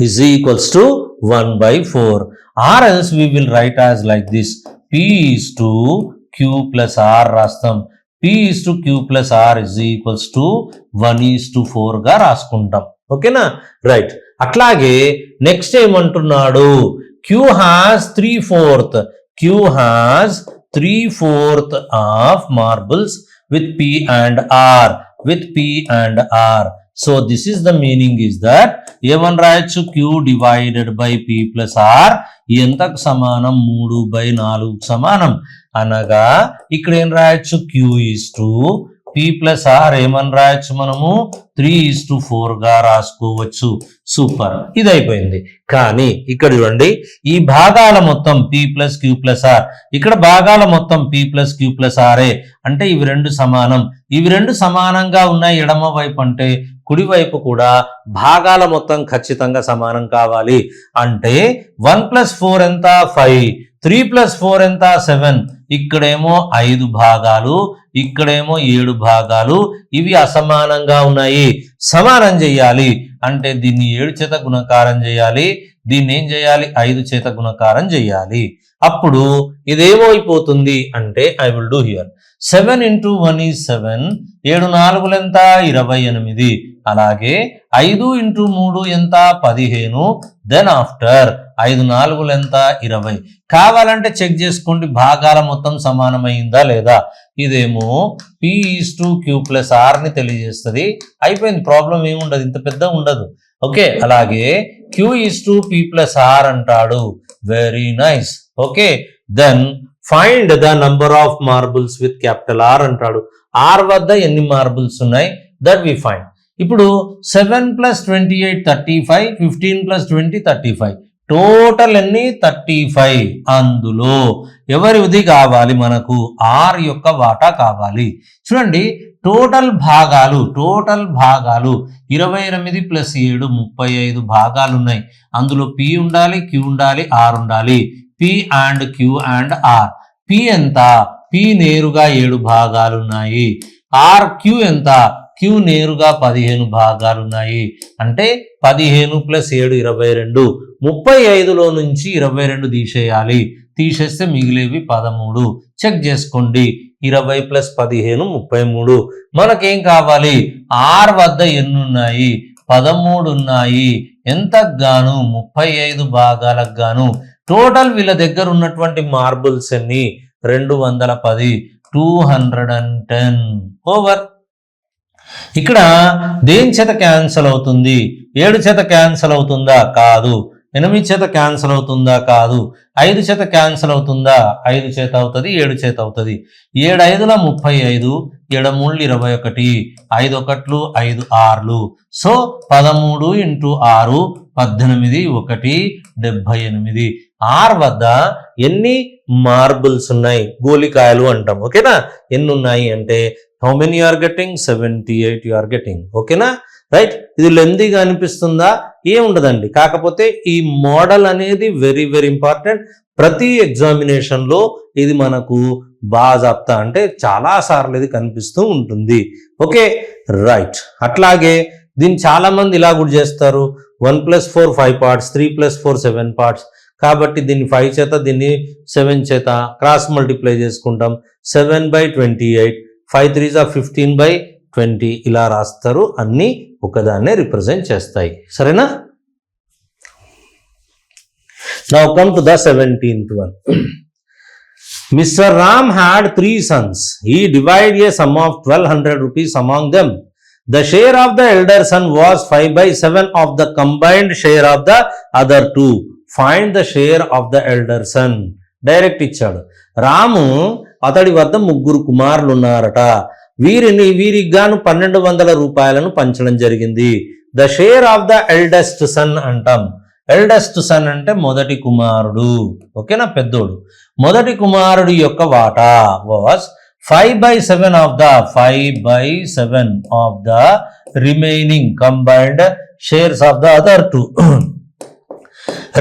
Speaker 1: is equals to 1/4, or else we will write as like this, P is to Q plus R రాస్తాం. P is to Q plus R is equals to 1:4 గా రాసుకుంటాం. ఓకేనా, right. అట్లాగే next ఏమంటున్నాడు, Q has 3/4, Q has 3/4 of marbles with P and R, with P and R. So this is the meaning is that ఏమని రాయొచ్చు, Q divided by P plus R ఎంతకు సమానం 3/4 సమానం. అనగా ఇక్కడ ఏం రాయొచ్చు, Q is to P plus R ఏమని రాయొచ్చు మనము 3:4 గా రాసుకోవచ్చు. సూపర్, ఇది అయిపోయింది. కానీ ఇక్కడ చూడండి, ఈ భాగాల మొత్తం P plus Q plus R, ఇక్కడ భాగాల మొత్తం P plus Q plus R అంటే ఇవి రెండు సమానం. ఇవి రెండు సమానంగా ఉన్నాయి ఎడమ వైపు అంటే కుడివైపు కూడా భాగాల మొత్తం ఖచ్చితంగా సమానం కావాలి. అంటే 1 + 4 ఎంత 5, 3 + 4 ఎంత 7. ఇక్కడేమో 5 భాగాలు, ఇక్కడేమో 7 భాగాలు. ఇవి అసమానంగా ఉన్నాయి. సమానం చేయాలి అంటే దీన్ని 7 చేత గుణకారం చేయాలి, దీన్ని ఏం చేయాలి 5 చేత గుణకారం చేయాలి. అప్పుడు ఇదేమైపోతుంది అంటే I will do here 7 into 1 is 7, 7 4 ఎంత 28. అలాగే 5 into 3 ఎంత 15. దెన్ ఆఫ్టర్ 5 4 ఎంత 20. కావాలంటే చెక్ చేసుకోండి భాగాల మొత్తం సమానమైందా లేదా. ఇదేమో P is to Q plus R ని తెలియజేస్తుంది. అయిపోయింది, ప్రాబ్లం ఏముండదు, ఇంత పెద్ద ఉండదు. ఓకే, అలాగే Q is to P plus R అంటాడు. Very nice. Okay, then find the number of marbles with capital R అంటాడు. ఆర్ వద్ద ఎన్ని మార్బుల్స్ ఉన్నాయి దట్ వి ఫైండ్. ఇప్పుడు 7 + 28 35, 15 + 20 35, టోటల్ ఎన్ని 35. అందులో ఎవరిది కావాలి మనకు ఆర్ యొక్క వాటా కావాలి. చూడండి టోటల్ భాగాలు 28 + 7 35 భాగాలు ఉన్నాయి. అందులో పి ఉండాలి, క్యూ ఉండాలి, ఆర్ ఉండాలి. P and Q and R. P ఎంత? పి నేరుగా 7 భాగాలు ఉన్నాయి. ఆర్ క్యూ ఎంత? క్యూ నేరుగా 15 భాగాలు ఉన్నాయి. అంటే 15 + 7 22. 35లో నుంచి 22 తీసేయాలి. తీసేస్తే మిగిలేవి 13. చెక్ చేసుకోండి. 20 + 15 33. మనకేం కావాలి? ఆర్ వద్ద ఎన్ని ఉన్నాయి? 13 ఉన్నాయి. ఎంతకు గాను? 35 భాగాలకు గాను. టోటల్ వీళ్ళ దగ్గర ఉన్నటువంటి మార్బుల్స్ ఎన్ని? 210. 210 ఓవర్. ఇక్కడ దేని చేత క్యాన్సల్ అవుతుంది? 7 చేత క్యాన్సల్ అవుతుందా? కాదు. 8 చేత క్యాన్సల్ అవుతుందా? కాదు. 5 చేత క్యాన్సల్ అవుతుందా? 5 చేత అవుతుంది, 7 చేత అవుతుంది. 7 5ల 35, 7 3 21, 5 1 5 6. సో 13 × 6 18 1 78. ఆర్ వద్ద ఎన్ని మార్బుల్స్ ఉన్నాయి? గోలికాయలు అంటాం. ఓకేనా? ఎన్ని ఉన్నాయి అంటే how many you are getting? 78 you are getting. ఓకేనా? రైట్. ఇది లెందీగా అనిపిస్తుందా? ఏముండదండి. కాకపోతే ఈ మోడల్ అనేది వెరీ వెరీ ఇంపార్టెంట్. ప్రతి ఎగ్జామినేషన్లో ఇది మనకు బాజాప్తా అంటే చాలా సార్లు ఇది కనిపిస్తూ ఉంటుంది. Okay right. అట్లాగే దీన్ని చాలా మంది ఇలా కూడా చేస్తారు. 1 + 4 5 పార్ట్స్, 3 + 4 7 పార్ట్స్. కాబట్టి దీన్ని 5 చేత, దీన్ని 7 చేత క్రాస్ మల్టిప్లై చేసుకుంటాం. 7/28, 5 3s are 15/20 ఇలా రాస్తారు. అన్ని ఒకదాన్నే రిప్రజెంట్ చేస్తాయి. సరేనా? Now come to the 17th one. Mr. Ram had 3 sons. He divided a sum of 1200 rupees among them. The share of the elder son was 5/7 of the combined share of the other two. Find the share of the elder son. Direct ఇచ్చాడు. రాము అతడి వద్ద 3 కుమారులు ఉన్నారట. వీరికి గాను 1200 రూపాయలను పంచడం జరిగింది. The share of the eldest sun అంటాం. ఎల్డెస్ట్ సన్ అంటే మొదటి కుమారుడు. ఓకేనా? పెద్దోడు. మొదటి కుమారుడు యొక్క వాటా was 5/7 of the remaining combined shares of the other two.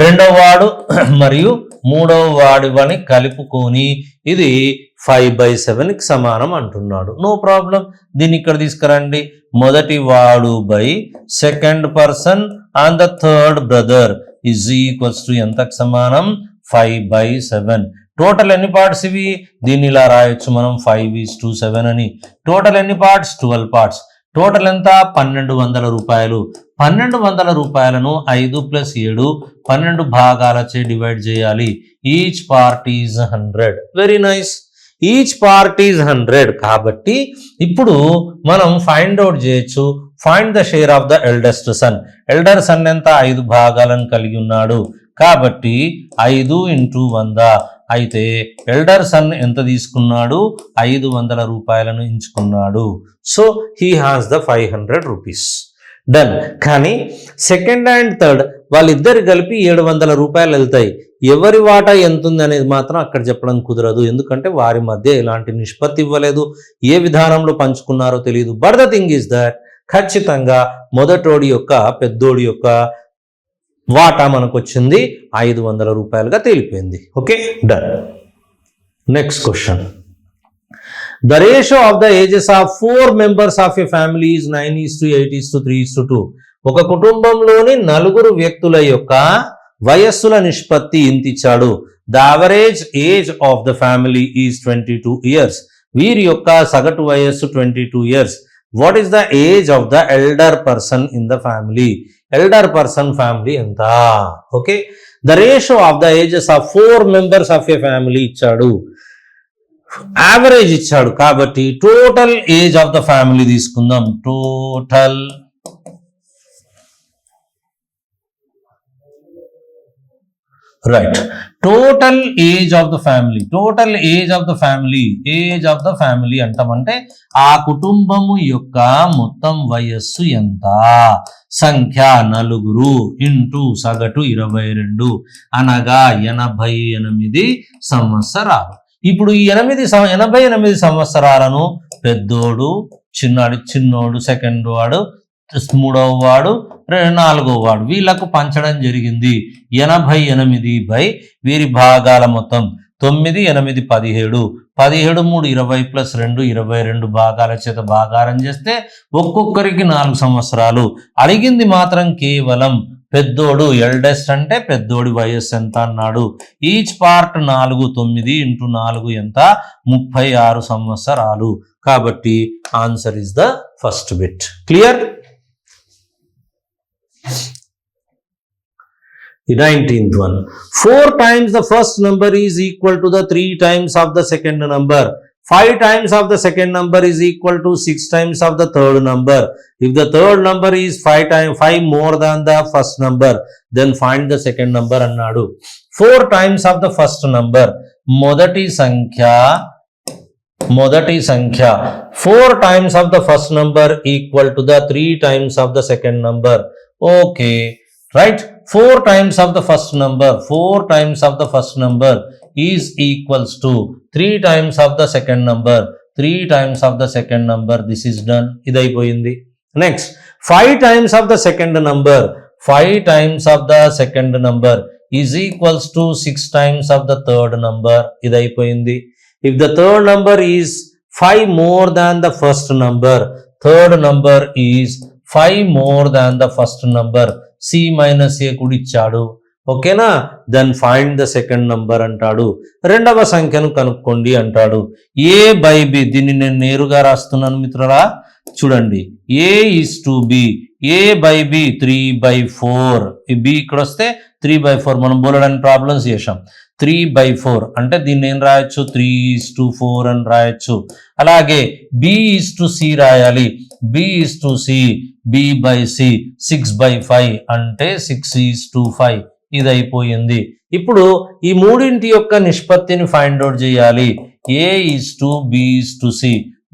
Speaker 1: రెండవ వాడు మరియు మూడవ వాడివని కలుపుకొని ఇది 5/7కి సమానం అంటున్నాడు. No problem. దీన్ని ఇక్కడ తీసుకురండి. మొదటి వాడు by second person and the third brother is equals to ఎంతకు సమానం? 5/7. టోటల్ ఎన్ని పార్ట్స్ ఇవి? దీన్ని ఇలా రాయొచ్చు మనం 5:7 అని. టోటల్ ఎన్ని పార్ట్స్? 12 పార్ట్స్. టోటల్ ఎంత? 1200 రూపాయలు. 1200 రూపాయలను 5 + 7 12 భాగాలచే డివైడ్ చేయాలి. Each part is 100. Very nice. Each part is 100. కాబట్టి ఇప్పుడు మనం ఫైండ్ అవుట్ చేయొచ్చు. Find the share of the eldest sun. Elder son ఎంత? 5 భాగాలను కలిగి ఉన్నాడు. కాబట్టి 5 × 100. అయితే ఎల్డర్ సన్ ఎంత తీసుకున్నాడు? 500 రూపాయలను ఎంచుకున్నాడు. So he has the 500 rupees. Done. కానీ సెకండ్ అండ్ థర్డ్ వాళ్ళిద్దరు కలిపి 700 రూపాయలు వెళ్తాయి. ఎవరి వాటా ఎంత ఉంది అనేది మాత్రం అక్కడ చెప్పడం కుదరదు. ఎందుకంటే వారి మధ్య ఎలాంటి నిష్పత్తి ఇవ్వలేదు. ఏ విధానంలో పంచుకున్నారో తెలియదు. But the thing is that ఖచ్చితంగా మొదటోడి యొక్క పెద్దోడి యొక్క వాటా మనకు వచ్చింది 500 రూపాయలుగా తేలిపోయింది. Okay done. Next question. The ratio of the ages of 4 members of a family is 9:8:3:2. ఒక కుటుంబంలోని 4 వ్యక్తుల యొక్క వయస్సుల నిష్పత్తి ఇంత ఇచ్చాడు. The average age of the family is 22 years. వీరి యొక్క సగటు వయస్సు 22 years. What is the age of the elder person in the family? Elder person family ఎంత? Okay. The ratio of the ages of 4 members of a family ఇచ్చాడు. Average ఇచ్చాడు. కాబట్టి total age of the family తీసుకుందాం. Total right. Total age of the family, total age of the family, age of the family అంటామంటే ఆ కుటుంబము యొక్క మొత్తం వయస్సు ఎంత, సంఖ్య 4 ఇంటూ సగటు 22 అనగా 88 సంవత్సరాలు. ఇప్పుడు ఈ 88 సంవత్సరాలను పెద్దోడు, చిన్నోడు, సెకండ్ వాడు, మూడవ వాడు, నాలుగవ వాడు వీళ్ళకు పంచడం జరిగింది. 88 వీరి భాగాల మొత్తం 9, 8, 17, 17, 3, 20 ప్లస్ 2, 22 భాగాల చేత భాగారం చేస్తే ఒక్కొక్కరికి 4 సంవత్సరాలు. అడిగింది మాత్రం కేవలం పెద్దోడు, ఎల్డెస్ట్ అంటే పెద్దోడి వయస్సు ఎంత అన్నాడు. ఈచ్ పార్ట్ 4, 9 ఇంటూ 4 ఎంత, 36 సంవత్సరాలు. కాబట్టి answer is the first bit. Clear? 19th one. 4 times the first number is equal to the 3 times of the second number. 5 times of the second number is equal to 6 times of the third number. If the third number is 5 more than the first number, then find the second number అన్నాడు. 4 times of the first number, మొదటి సంఖ్య 4 times of the first number equal to the 3 times of the second number. Okay, right? 4 times of the first number, 4 times of the first number is equals to 3 times of the second number, 3 times of the second number. This is done. ఇదైపోయింది. Next, 5 times of the second number, 5 times of the second number is equals to 6 times of the third number. ఇదైపోయింది. If the third number is 5 more than the first number, third number is 5 more than the first number. C minus A కుడిచ్చాడు. ఓకేనా? Then find the second number అంటాడు. రెండవ సంఖ్యను కనుక్కోండి అంటాడు. A by B, దీన్ని నేను నేరుగా రాస్తున్నాను మిత్రులా. చూడండి, A is to B, A by B 3/4. ఈ B ఇక్కడ వస్తే 3/4. మనం బోలెడని ప్రాబ్లమ్స్ చేసాం. 3/4 అంటే దీన్ని ఏం రాయొచ్చు, 3:4 అని రాయొచ్చు. అలాగే B is to C రాయాలి. B is to C, B by C 6/5 అంటే 6:5. ఇది అయిపోయింది. ఇప్పుడు ఈ మూడింటి యొక్క నిష్పత్తిని ఫైండ్ అవుట్ చేయాలి. A is to B is to C.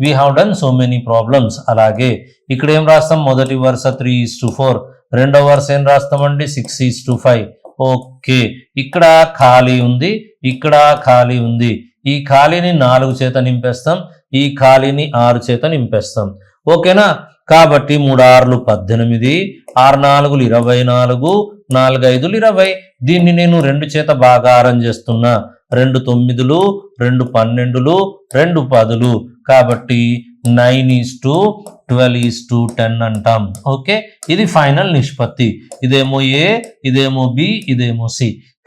Speaker 1: We have done so many problems. అలాగే ఇక్కడ ఏం రాస్తాం, మొదటి వరుస 3:4, రెండవ వరుస ఏం రాస్తామండి 6:5. ఓకే, ఇక్కడ ఖాళీ ఉంది, ఇక్కడ ఖాళీ ఉంది. ఈ ఖాళీని 4 చేత నింపేస్తాం, ఈ ఖాళీని 6 చేత నింపేస్తాం. ఓకేనా? కాబట్టి 3 6లు 18, 6 4లు 24, 4 5లు 20. దీన్ని నేను 2 చేత భాగారం చేస్తున్నా. 2 9లు, 2 12లు, 2 10లు. కాబట్టి 9:12:10 అంటాం. ఓకే, ఇది ఫైనల్ నిష్పత్తి. ఇదేమో A, ఇదేమో B, ఇదేమో C.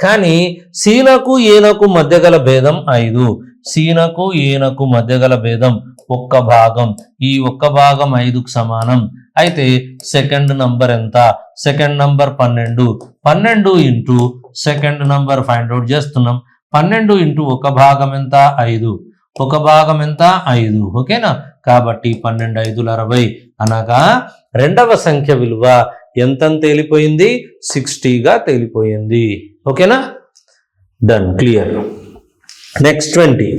Speaker 1: కానీ సీనకు ఏనకు మధ్య గల భేదం 5. సీనకు ఏనకు మధ్య గల భేదం 1 భాగం. ఈ 1 భాగం 5కు సమానం. అయితే సెకండ్ నంబర్ ఎంత? Second number 12. 12 into second number find out చేస్తున్నాం. 12 ఇంటూ 1 భాగం ఎంత? 5. 1 భాగం ఎంత? 5. ఓకేనా? కాబట్టి 12 5లు 60 అనగా రెండవ సంఖ్య విలువ ఎంత తేలిపోయింది? 60గా తేలిపోయింది. ఓకేనా? Done. Clear. Next 20.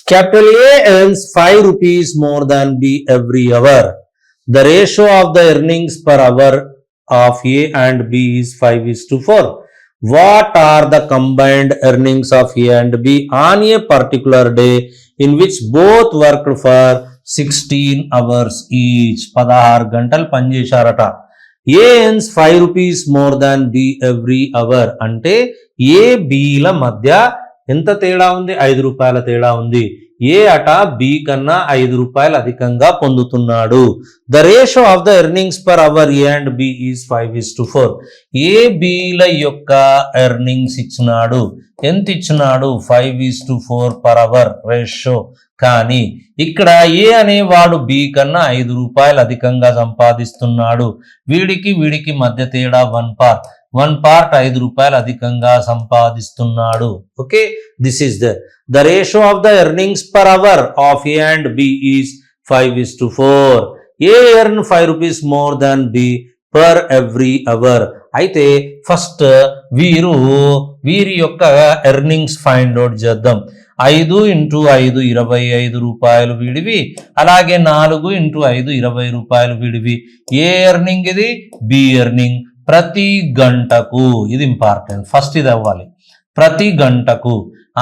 Speaker 1: Capital A earns 5 rupees more than B every hour. The ratio of the earnings per hour of A and B is 5:4. What are the combined earnings of A and B on a particular day in which both worked for 16 hours each? 16 గంటలు పనిచేశారట. A earns 5 rupees more than B every hour అంటే A, Bల మధ్య ఎంత తేడా ఉంది? 5 రూపాయల తేడా ఉంది. ఏ అట B కన్నా 5 రూపాయలు అధికంగా పొందుతున్నాడు. The ratio of the earnings per hour A and B is 5:4. A, Bల యొక్క ఎర్నింగ్స్ ఇచ్చినాడు. ఎంత ఇచ్చినాడు? 5:4 పర్ అవర్ రేషియో. కానీ ఇక్కడ A అనేవాడు B కన్నా 5 రూపాయలు అధికంగా సంపాదిస్తున్నాడు. వీడికి మధ్య తేడా 1 పార్ట్. 1 పార్ట్ 5 రూపాయలు అధికంగా సంపాదిస్తున్నాడు. Okay, this is the ratio of the earnings per hour of A and B is 5:4. A earn 5 rupees more than B per every hour. అయితే ఫస్ట్ వీరి యొక్క ఎర్నింగ్స్ ఫైండ్ అవుట్ చేద్దాం. 5 × 5 25 రూపాయలు వీడివి, అలాగే 4 × 5 20 రూపాయలు వీడివి. ఏ ఎర్నింగ్ ఇది? B earning. ప్రతి గంటకు, ఇది ఇంపార్టెంట్, ఫస్ట్ ఇది అవ్వాలి, ప్రతి గంటకు.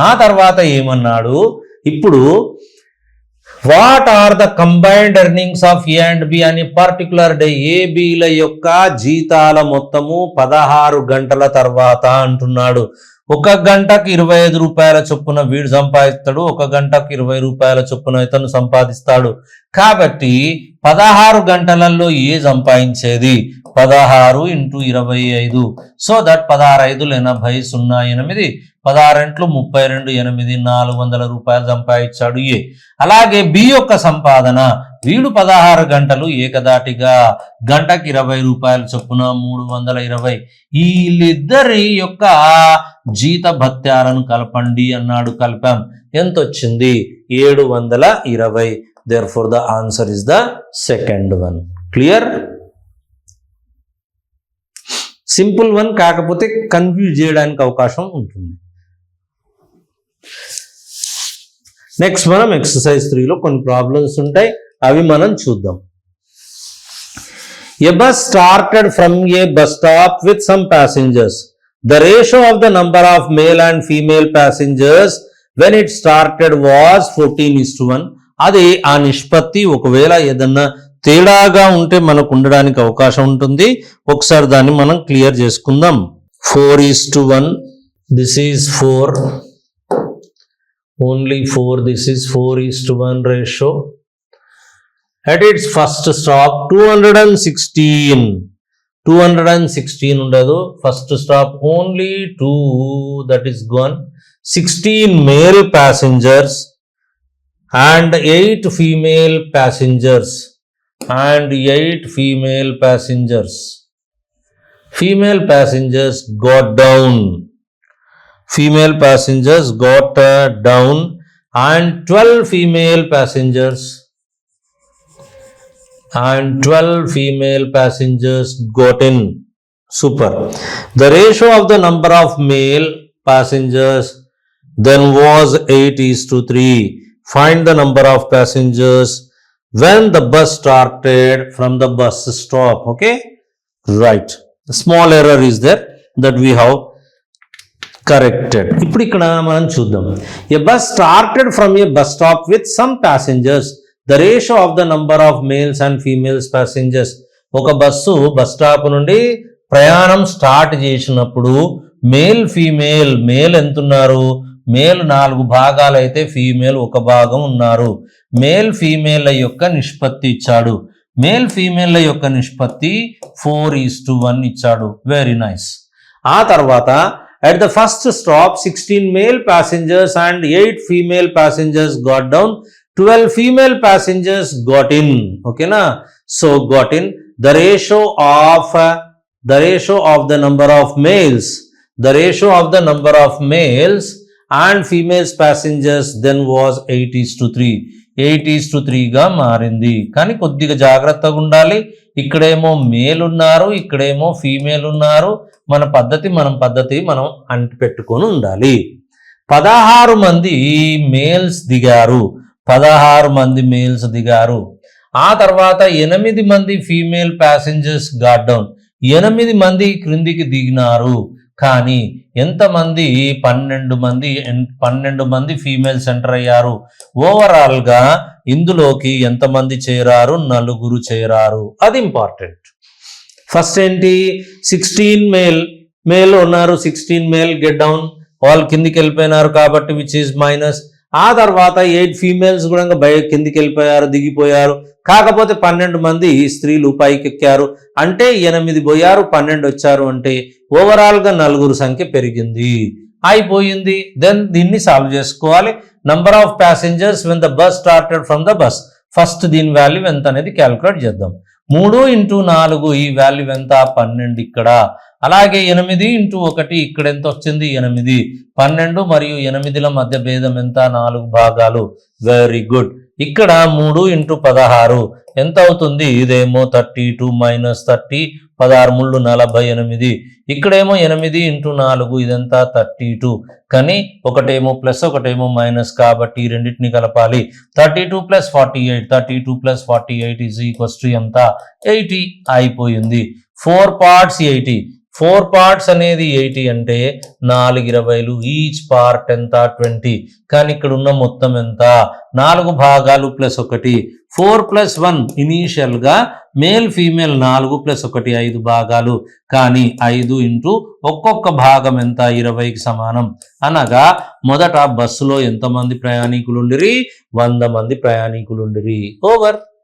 Speaker 1: ఆ తర్వాత ఏమన్నాడు, ఇప్పుడు what are the combined earnings of A and B అని పర్టికులర్ డే, ఏబిల యొక్క జీతాల మొత్తము 16 గంటల తర్వాత అంటున్నాడు. ఒక గంటకు 25 రూపాయల చొప్పున వీడు సంపాదిస్తాడు, ఒక గంటకు 20 రూపాయల చొప్పున ఇతను సంపాదిస్తాడు. కాబట్టి 16 గంటలలో ఏ సంపాదించేది? 16 × 25. సో దట్ 16 × 5 80 0 8 16 × 32 8 400 రూపాయలు సంపాదించాడు ఏ. అలాగే బి యొక్క సంపాదన, వీడు 16 గంటలు ఏకదాటిగా గంటకి 20 రూపాయల చొప్పున 320. వీళ్ళిద్దరి యొక్క జీత భత్యాలను కలపండి అన్నాడు. కలిపాం, ఎంత వచ్చింది? 720. therefore the answer is the second one. clear? Simple one, కాకపోతే కన్ఫ్యూజ్ చేయడానికి అవకాశం ఉంటుంది. నెక్స్ట్ మనం ఎక్సర్సైజ్ 3లో కొన్ని ప్రాబ్లమ్స్ ఉంటాయి, అవి మనం చూద్దాం. A bus started from a bus stop with some passengers. The ratio of the number of male and female passengers when it started was 14:1. అది ఆ నిష్పత్తి ఒకవేళ ఏదన్నా తేడాగా ఉంటే మనకు ఉండడానికి అవకాశం ఉంటుంది. ఒకసారి దాన్ని మనం క్లియర్ చేసుకుందాం. 4:1, this is 4, only 4, this is 4:1 ratio. At its first stop 216 ఉండదు, first stop only 2, that is gone. 16 male passengers and 8 female passengers and 8 female passengers. Female passengers got down. Female passengers got down and 12 female passengers and 12 female passengers got in. Super. The ratio of the number of male passengers then was 8:3. Find the number of passengers when the bus started from the bus stop. Okay, right. A small error is there that we have corrected. ఇప్పుడు ఇక్కడ మనం చూద్దాం. A bus started from a bus stop with some passengers. The ratio of the number of males and females passengers. ఒక bus bus stop నుండి ప్రయాణం start చేసినప్పుడు male female, male ఎంతున్నారు? Male 4 భాగాలు అయితే ఫీమేల్ 1 భాగం ఉన్నారు. మేల్ ఫీమేల్ యొక్క నిష్పత్తి ఇచ్చాడు. మేల్ ఫీమేల్ యొక్క నిష్పత్తి 4:1 ఇచ్చాడు. Very nice. ఆ తర్వాత at the first stop 16 male passengers and 8 female passengers got down. 12 female passengers got in. Okay na? So got in. The ratio of the number of males, the ratio of the number of males and females passengers then was 8:3. 8:3 గా మారింది. కానీ కొద్దిగా జాగ్రత్తగా ఉండాలి. ఇక్కడేమో male ఉన్నారు, ఇక్కడేమో female ఉన్నారు. మన పద్ధతి మనం అంటి పెట్టుకొని ఉండాలి. 16 మంది మేల్స్ దిగారు, 16 మంది మేల్స్ దిగారు. ఆ తర్వాత 8 మంది ఫీమేల్ ప్యాసింజర్స్ గాట్ డౌన్, 8 మంది క్రిందికి దిగినారు. కానీ ఎంతమంది? 12 మంది ఫీమేల్స్ ఎంటర్ అయ్యారు. ఓవరాల్ గా ఇందులోకి ఎంతమంది చేరారు? 4 చేరారు. అది ఇంపార్టెంట్. ఫస్ట్ ఏంటి? 16 మేల్ ఉన్నారు, 16 మేల్ గెట్ డౌన్, వాళ్ళు కిందికి వెళ్ళిపోయినారు కాబట్టి విచ్ ఈజ్ మైనస్. ఆ తర్వాత 8 ఫీమేల్స్ కూడా కిందికి వెళ్ళిపోయారు, దిగిపోయారు. కాకపోతే 12 మంది స్త్రీలు పైకి ఎక్కారు. అంటే 8 పోయారు, 12 వచ్చారు. అంటే ఓవరాల్ గా 4 సంఖ్య పెరిగింది. అయిపోయింది. దెన్ దీన్ని సాల్వ్ చేసుకోవాలి. Number of passengers when the bus started from the bus. First దీని వాల్యూ ఎంత అనేది క్యాలిక్యులేట్ చేద్దాం. 3 × 4 ఈ వాల్యూ ఎంత? 12 ఇక్కడ. అలాగే 8 × 1 ఇక్కడ ఎంత వచ్చింది? 8. 12 మరియు 8ల మధ్య భేదం ఎంత? 4 భాగాలు. Very good. ఇక్కడ 3 × 16 ఎంత అవుతుంది? ఇదేమో 32 - 30, 16 × 48. ఇక్కడేమో 8 × 4 ఇదంతా 32. కానీ ఒకటేమో ప్లస్ ఒకటేమో మైనస్, కాబట్టి ఈ రెండింటిని కలపాలి. 32 + 48, 32 + 48 ఎంత? 80 అయిపోయింది. 4 parts 80. 4 parts అనేది 80 అంటే 4 20లు, ఈచ్ పార్ట్ ఎంత? 20. కానీ ఇక్కడ ఉన్న మొత్తం ఎంత? 4 భాగాలు ప్లస్ 1. 4 + 1 ఇనీషియల్గా మేల్ ఫీమేల్ 4 + 1 5 భాగాలు. కానీ 5 × ఒక్కొక్క భాగం ఎంత? 20కి సమానం. అనగా మొదట బస్సులో ఎంతమంది ప్రయాణికులు ఉండిరి? 100 మంది ప్రయాణికులు ఉండిరి. ఓవర్.